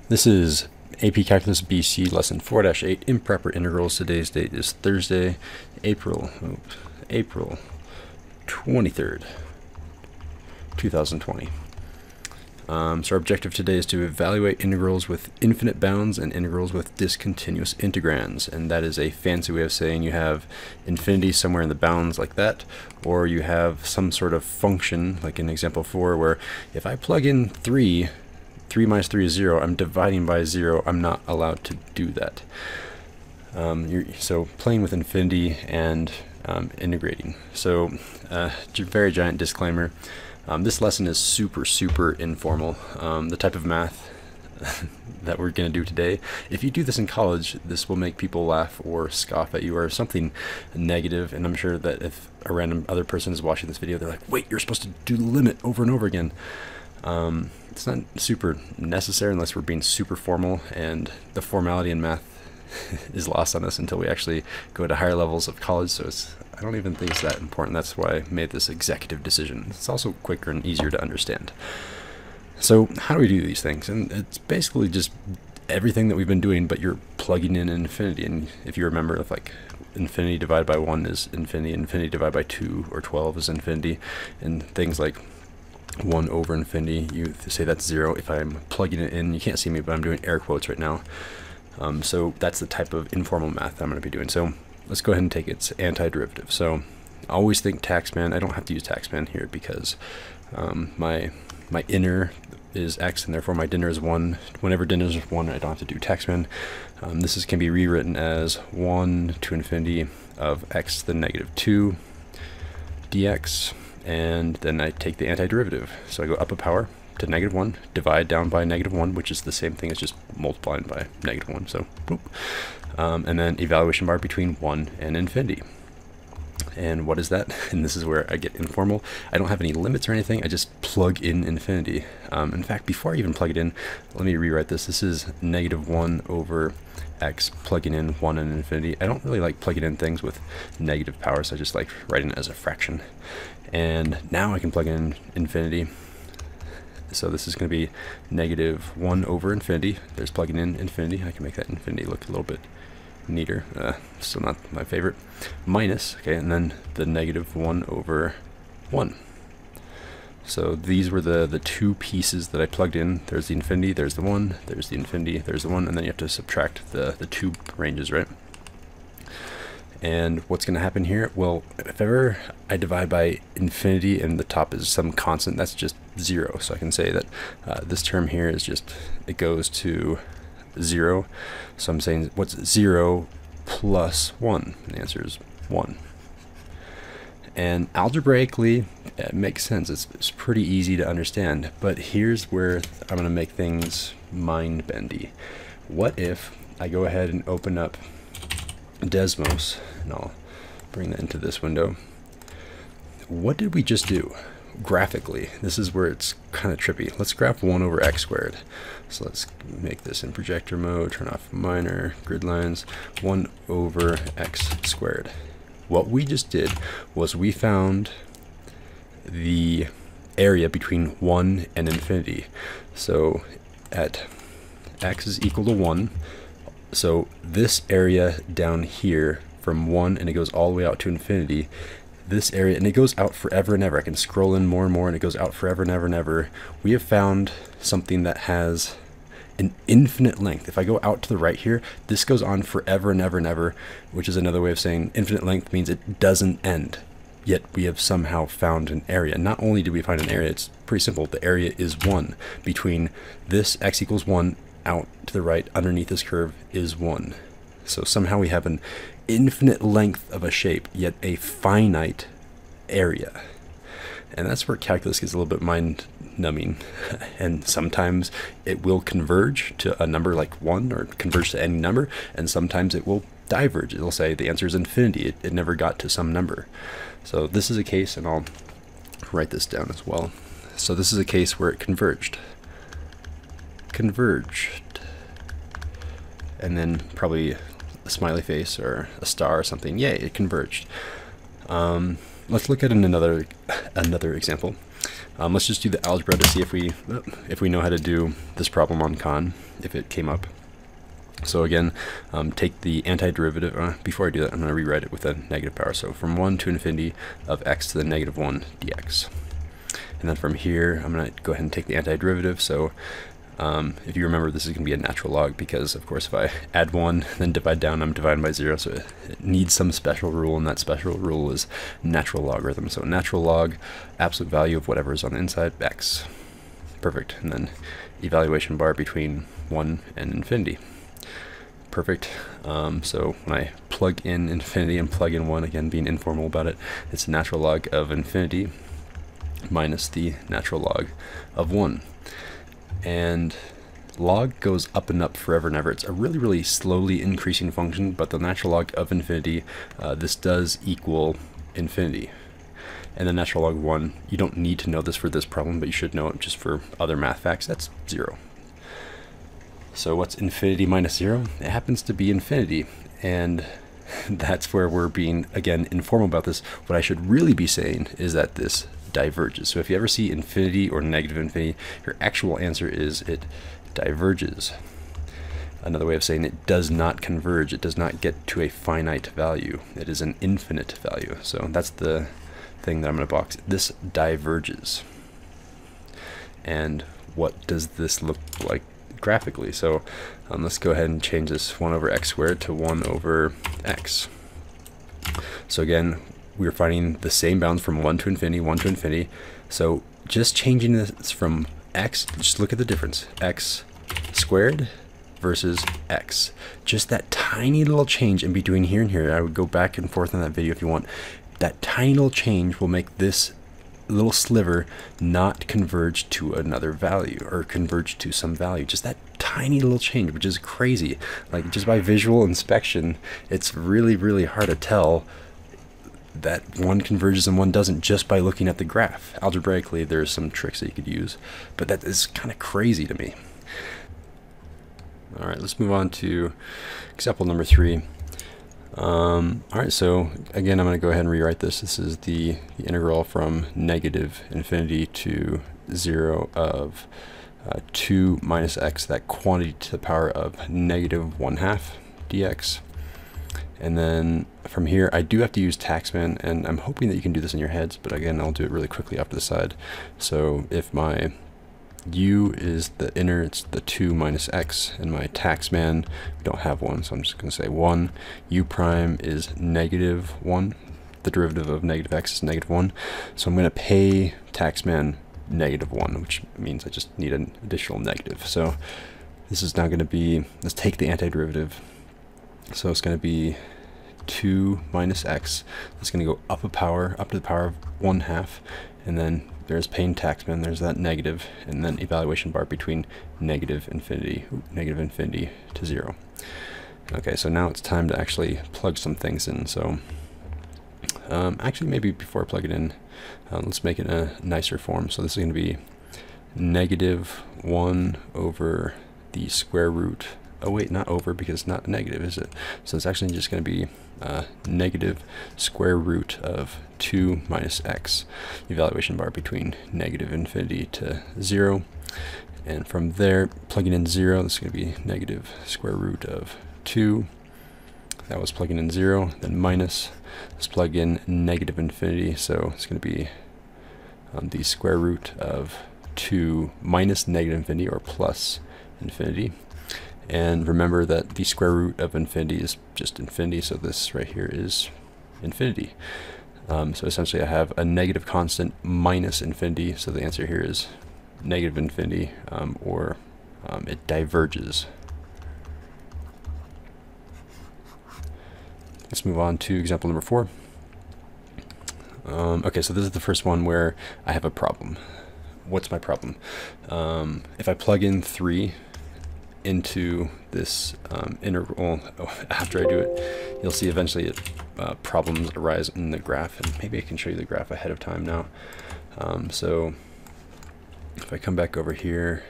This is AP Calculus BC Lesson 4-8, Improper Integrals. Today's date is Thursday, April 23rd, 2020. So our objective today is to evaluate integrals with infinite bounds and integrals with discontinuous integrands. And that is a fancy way of saying you have infinity somewhere in the bounds like that, or you have some sort of function, like in example 4, where if I plug in 3 minus 3 is 0, I'm dividing by 0, I'm not allowed to do that. So playing with infinity and integrating. So very giant disclaimer. This lesson is super informal. The type of math that we're going to do today, if you do this in college, this will make people laugh or scoff at you or something negative, and I'm sure that if a random other person is watching this video, they're like, wait, you're supposed to do the limit over and over again. It's not super necessary unless we're being super formal, and the formality in math is lost on us until we actually go to higher levels of college, so I don't even think it's that important. That's why I made this executive decision. It's also quicker and easier to understand. So how do we do these things? And it's basically just everything that we've been doing, but you're plugging in infinity. And if you remember, if like infinity divided by 1 is infinity, infinity divided by 2 or 12 is infinity, and things like 1 over infinity, you say that's 0. If I'm plugging it in, you can't see me, but I'm doing air quotes right now. So that's the type of informal math I'm going to be doing. So let's go ahead and take its antiderivative. So I always think taxman. I don't have to use taxman here because my inner is x, and therefore my dinner is 1. Whenever dinner is 1, I don't have to do taxman. This can be rewritten as 1 to infinity of x to the negative 2 dx. And then I take the antiderivative. So I go up a power to negative 1, divide down by negative 1, which is the same thing as just multiplying by negative 1. So, boop. And then evaluation bar between 1 and infinity. And what is that? And this is where I get informal. I don't have any limits or anything. I just plug in infinity. In fact, before I even plug it in, let me rewrite this. This is negative 1 over x, plugging in 1 and infinity. I don't really like plugging in things with negative powers. I just like writing it as a fraction. And now I can plug in infinity. So this is going to be negative 1 over infinity. There's plugging in infinity. I can make that infinity look a little bit neater. Still not my favorite. Minus, okay, and then the negative 1 over 1. So these were the two pieces that I plugged in. There's the infinity, there's the 1, there's the infinity, there's the 1, and then you have to subtract the two ranges, right? And what's going to happen here? Well, if ever I divide by infinity and the top is some constant, that's just 0. So I can say that this term here is just, it goes to 0. So I'm saying, what's 0 plus 1? And the answer is 1. And algebraically, it makes sense. It's pretty easy to understand. But here's where I'm going to make things mind-bendy. What if I go ahead and open up Desmos, and I'll bring that into this window. What did we just do graphically? This is where it's kind of trippy. Let's graph 1 over x squared. So let's make this in projector mode, turn off minor grid lines. 1 over x squared. What we just did was we found the area between 1 and infinity. So at x is equal to 1, so this area down here from 1 and it goes all the way out to infinity, this area, and it goes out forever and ever. I can scroll in more and more and it goes out forever and ever and ever. We have found something that has an infinite length. If I go out to the right here, this goes on forever and ever and ever, which is another way of saying infinite length means it doesn't end. Yet we have somehow found an area. Not only do we find an area, it's pretty simple. The area is 1 between this x equals 1 out to the right underneath this curve is 1. So somehow we have an infinite length of a shape, yet a finite area. And that's where calculus gets a little bit mind-numbing. And sometimes it will converge to a number like 1 or converge to any number, and sometimes it will diverge. It'll say the answer is infinity. It never got to some number. So this is a case, and I'll write this down as well. So this is a case where it converged. And then probably a smiley face or a star or something. Yay, it converged. Let's look at another example. Let's just do the algebra to see if we know how to do this problem on con, if it came up. So again, take the antiderivative. Before I do that, I'm going to rewrite it with a negative power. So from 1 to infinity of x to the negative 1 dx. And then from here, I'm going to go ahead and take the antiderivative. So if you remember, this is going to be a natural log because, of course, if I add 1, then divide down, I'm dividing by 0. So it needs some special rule, and that special rule is natural logarithm. So natural log, absolute value of whatever is on the inside, x. Perfect. And then evaluation bar between 1 and infinity. Perfect. So when I plug in infinity and plug in 1, again, being informal about it, it's natural log of infinity minus the natural log of 1. And log goes up and up forever and ever. It's a really, really slowly increasing function, but the natural log of infinity, this does equal infinity. And the natural log of 1, you don't need to know this for this problem, but you should know it just for other math facts. That's 0. So what's infinity minus 0? It happens to be infinity, and that's where we're being, again, informal about this. What I should really be saying is that this diverges. So if you ever see infinity or negative infinity, your actual answer is it diverges. Another way of saying it does not converge. It does not get to a finite value. It is an infinite value. So that's the thing that I'm going to box. This diverges. And what does this look like graphically? So let's go ahead and change this 1 over x squared to 1 over x. So again, we're finding the same bounds from 1 to infinity, 1 to infinity. So just changing this from x, just look at the difference. X squared versus x. Just that tiny little change in between here and here. I would go back and forth on that video if you want. That tiny little change will make this little sliver not converge to another value or converge to some value. Just that tiny little change, which is crazy. Like just by visual inspection, it's really, really hard to tell that one converges and one doesn't just by looking at the graph. Algebraically, there's some tricks that you could use, but that is kind of crazy to me. All right, let's move on to example number 3. All right, so again, I'm going to go ahead and rewrite this. This is the integral from negative infinity to 0 of 2 minus x, that quantity to the power of negative 1/2 dx. And then from here, I do have to use taxman, and I'm hoping that you can do this in your heads, but again, I'll do it really quickly off to the side. So if my u is the inner, it's the 2 minus x, and my taxman, we don't have one, so I'm just going to say 1. U prime is negative 1. The derivative of negative x is negative 1. So I'm going to pay taxman negative 1, which means I just need an additional negative. So this is now going to be, let's take the antiderivative. So it's going to be 2 minus x. It's going to go up a power, up to the power of 1/2, and then there's paying taxman, there's that negative, and then evaluation bar between negative infinity to 0. Okay, so now it's time to actually plug some things in. So actually, maybe before I plug it in, let's make it a nicer form. So this is going to be negative 1 over the square root. Oh wait, not over, because it's not negative, is it? So it's actually just going to be negative square root of 2 minus x, evaluation bar between negative infinity to 0. And from there, plugging in 0, this is going to be negative square root of 2. That was plugging in 0, then minus. Let's plug in negative infinity, so it's going to be the square root of 2 minus negative infinity, or plus infinity. And remember that the square root of infinity is just infinity, so this right here is infinity. So essentially I have a negative constant minus infinity, so the answer here is negative infinity, or it diverges. Let's move on to example number 4. Okay, so this is the first one where I have a problem. What's my problem? If I plug in 3 into this integral, after I do it, you'll see eventually problems arise in the graph, and maybe I can show you the graph ahead of time now. So if I come back over here,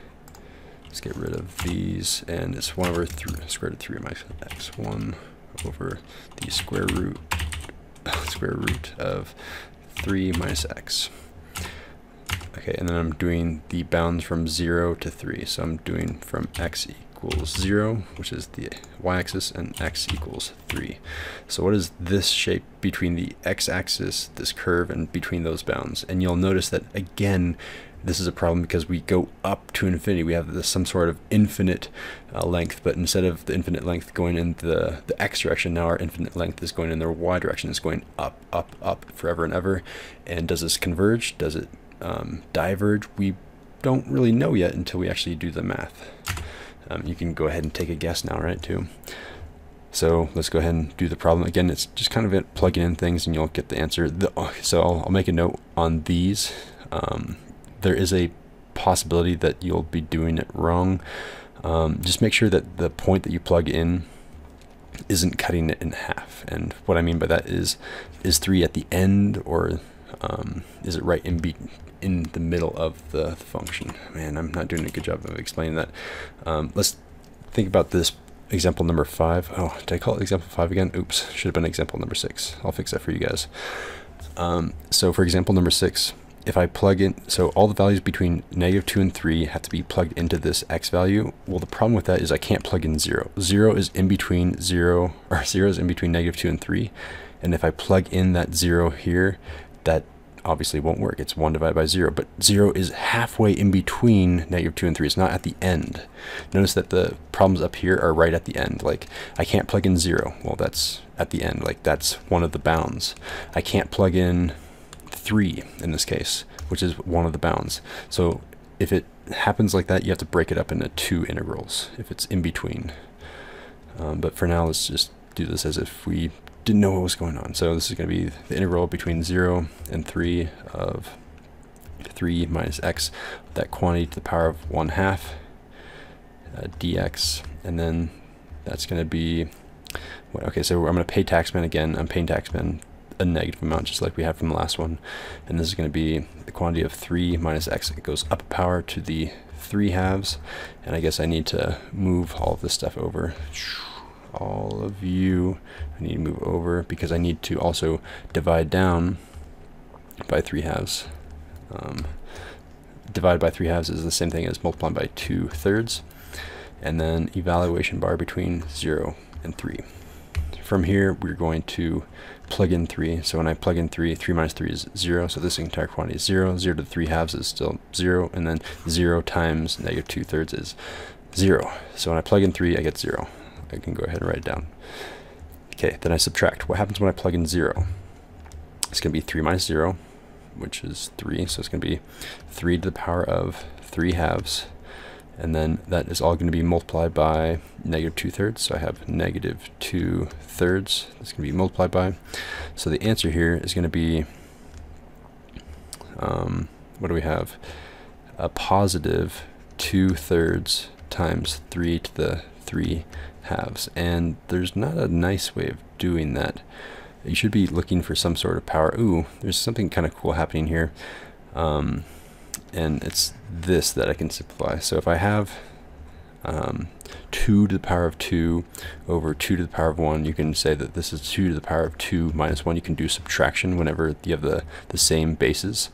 let's get rid of these, and it's 1 over 3, square root of 3 of my x, 1 over the square root of 3 minus x. Okay, and then I'm doing the bounds from 0 to 3. So I'm doing from x equals 0, which is the y-axis, and x equals 3. So what is this shape between the x-axis, this curve, and between those bounds? And you'll notice that, again, this is a problem because we go up to infinity. We have some sort of infinite length, but instead of the infinite length going in the x direction, now our infinite length is going in the y direction. It's going up, up, up forever and ever. And does this converge? Does it diverge? We don't really know yet until we actually do the math. You can go ahead and take a guess now, right, too. So let's go ahead and do the problem. Again, it's just kind of it plugging in things and you'll get the answer. So I'll make a note on these. There is a possibility that you'll be doing it wrong. Just make sure that the point that you plug in isn't cutting it in half. And what I mean by that is 3 at the end, or is it right in the middle of the function? Man, I'm not doing a good job of explaining that. Let's think about this example number 5. Oh, did I call it example 5 again? Oops, should have been example number 6. I'll fix that for you guys. So for example number 6, if I plug in, so all the values between -2 and 3 have to be plugged into this x value. Well, the problem with that is I can't plug in 0. 0 is in between 0 is in between -2 and 3. And if I plug in that 0 here, that obviously won't work. It's 1 divided by 0, but 0 is halfway in between -2 and 3. It's not at the end. Notice that the problems up here are right at the end. Like, I can't plug in 0. Well, that's at the end. Like, that's one of the bounds. I can't plug in 3 in this case, which is one of the bounds. So if it happens like that, you have to break it up into 2 integrals if it's in between. But for now, let's just do this as if we didn't know what was going on. So this is going to be the integral between 0 and 3 of 3 minus x, that quantity to the power of 1/2 dx, and then that's going to be what? Okay, so I'm going to pay taxman again. I'm paying taxman a negative amount, just like we had from the last one, and this is going to be the quantity of 3 minus x. It goes up a power to the 3/2, and I guess I need to move all of this stuff over. All of you, I need to move over because I need to also divide down by 3/2. Divide by 3/2 is the same thing as multiplying by 2/3, and then evaluation bar between 0 and 3. From here, we're going to plug in 3. So when I plug in 3, 3 minus 3 is 0. So this entire quantity is 0. 0 to the 3/2 is still 0. And then 0 times -2/3 is 0. So when I plug in 3, I get 0. I can go ahead and write it down. Okay, then I subtract. What happens when I plug in 0? It's going to be 3 minus 0, which is 3. So it's going to be 3 to the power of 3/2. And then that is all going to be multiplied by -2/3. So I have -2/3. That's going to be multiplied by. So the answer here is going to be, what do we have? A positive 2/3 times 3 to the 3/2. And there's not a nice way of doing that. You should be looking for some sort of power. Ooh, there's something kind of cool happening here. And it's this that I can simplify. So if I have 2 to the power of 2 over 2 to the power of 1, you can say that this is 2 to the power of 2 minus 1. You can do subtraction whenever you have the same bases.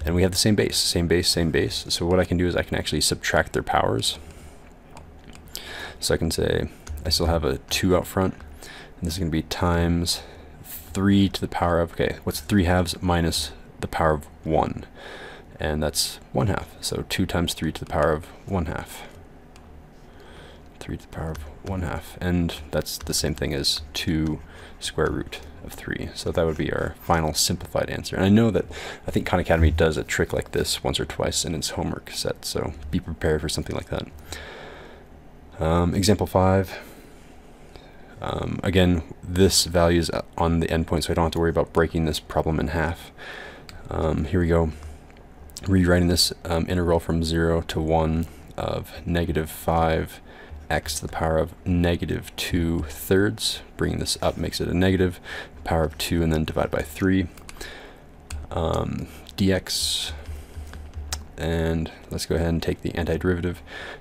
And we have the same base, same base, same base. So what I can do is I can actually subtract their powers. So I can say I still have a 2 out front, and this is going to be times 3 to the power of, okay, what's 3/2 minus the power of 1? And that's 1/2. So 2 times 3 to the power of 1/2. 3 to the power of 1/2. And that's the same thing as 2 square root of 3. So that would be our final simplified answer. And I know that I think Khan Academy does a trick like this once or twice in its homework set. So be prepared for something like that. Example 5. Again, this value is on the endpoint, so I don't have to worry about breaking this problem in half. Here we go. Rewriting this integral from 0 to 1 of -5x to the power of -2/3. Bringing this up makes it a negative, power of 2, and then divide by 3. Dx. And let's go ahead and take the antiderivative.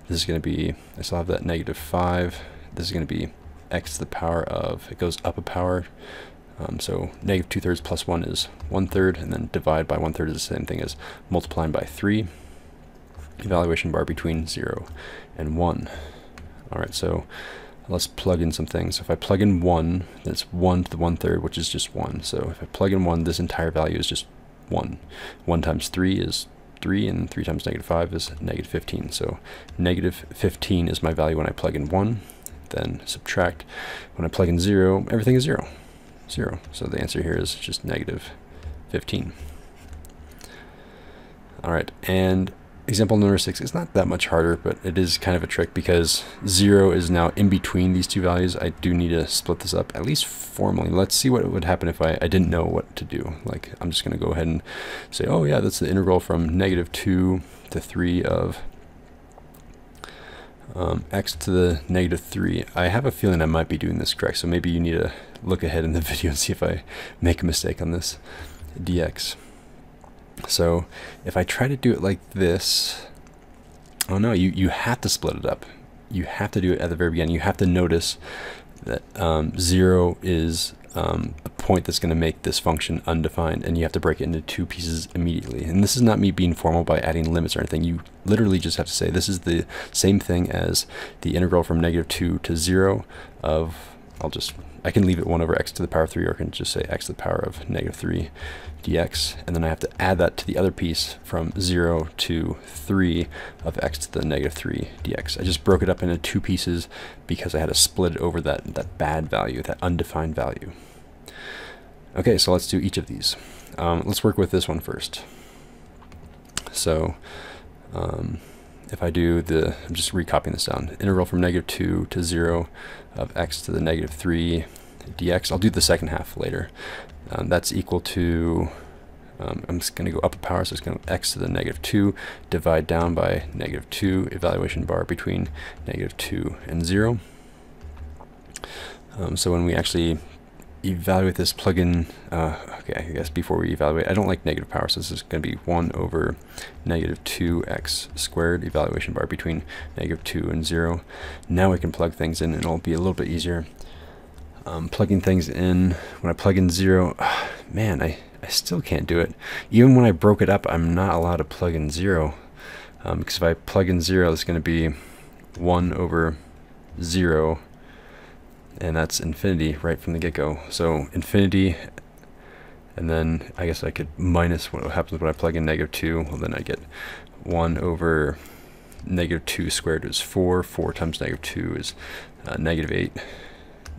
This is going to be, I still have that -5. This is going to be x to the power of, it goes up a power, So negative 2/3 plus 1 is 1/3, and then divide by 1/3 is the same thing as multiplying by 3. Evaluation bar between 0 and 1. Alright, so let's plug in some things. So if I plug in 1, that's 1 to the 1/3, which is just 1. So if I plug in 1, this entire value is just 1. 1 times 3 is 3, and 3 times negative 5 is negative 15. So negative 15 is my value when I plug in 1. Then subtract. When I plug in 0, everything is 0. 0. So the answer here is just negative 15. Alright, and example number 6 is not that much harder, but it is kind of a trick because 0 is now in between these two values. I do need to split this up, at least formally. Let's see what would happen if I didn't know what to do. Like, I'm just going to go ahead and say, oh yeah, that's the integral from negative 2 to 3 of x to the negative 3. I have a feeling I might be doing this correct, so maybe you need to look ahead in the video and see if I make a mistake on this dx. So if I try to do it like this, oh no, you have to split it up. You have to do it at the very beginning. You have to notice that 0 is a point that's going to make this function undefined, and you have to break it into two pieces immediately. And this is not me being formal by adding limits or anything. You literally just have to say this is the same thing as the integral from negative 2 to 0 of, I can leave it 1 over x to the power of 3, or I can just say x to the power of negative 3 dx, and then I have to add that to the other piece from 0 to 3 of x to the negative 3 dx. I just broke it up into two pieces because I had to split it over that bad value, that undefined value. Okay, so let's do each of these. Let's work with this one first. So if I do I'm just recopying this down, integral from negative 2 to 0 of x to the negative 3 dx. I'll do the second half later. That's equal to, I'm just going to go up a power, so it's going to x to the negative 2, divide down by negative 2, evaluation bar between negative 2 and 0. So when we actually evaluate this, plug in, okay, I guess before we evaluate, I don't like negative power, so this is going to be 1 over negative 2x squared, evaluation bar between negative 2 and 0. Now we can plug things in and it'll be a little bit easier. Plugging things in, when I plug in 0, man, I still can't do it. Even when I broke it up, I'm not allowed to plug in 0, because if I plug in 0, it's going to be 1 over 0, and that's infinity right from the get-go. So infinity, and then I guess I could minus what happens when I plug in negative 2. Well, then I get 1 over negative 2 squared is 4. 4 times negative 2 is negative 8.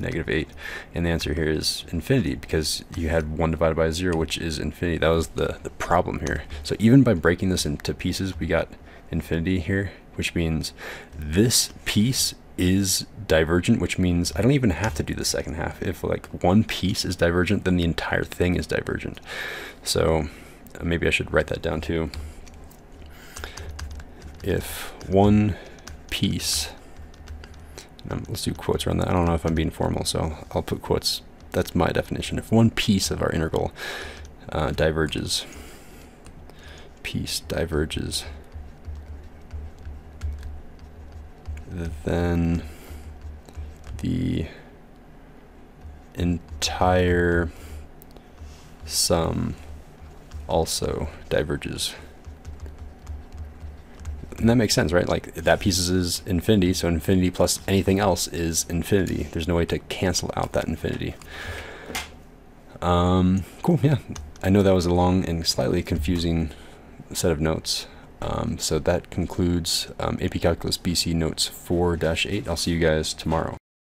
Negative 8, and the answer here is infinity because you had 1 divided by 0, which is infinity. That was the problem here. So even by breaking this into pieces, we got infinity here, which means this piece is divergent, which means I don't even have to do the second half. If like one piece is divergent, then the entire thing is divergent. So maybe I should write that down too. If one piece, let's do quotes around that. I don't know if I'm being formal, so I'll put quotes. That's my definition. If one piece of our integral diverges, piece diverges, then the entire sum also diverges. And that makes sense, right? Like that piece is infinity, so infinity plus anything else is infinity. There's no way to cancel out that infinity. Cool, yeah. I know that was a long and slightly confusing set of notes. So that concludes AP Calculus BC Notes 4-8. I'll see you guys tomorrow.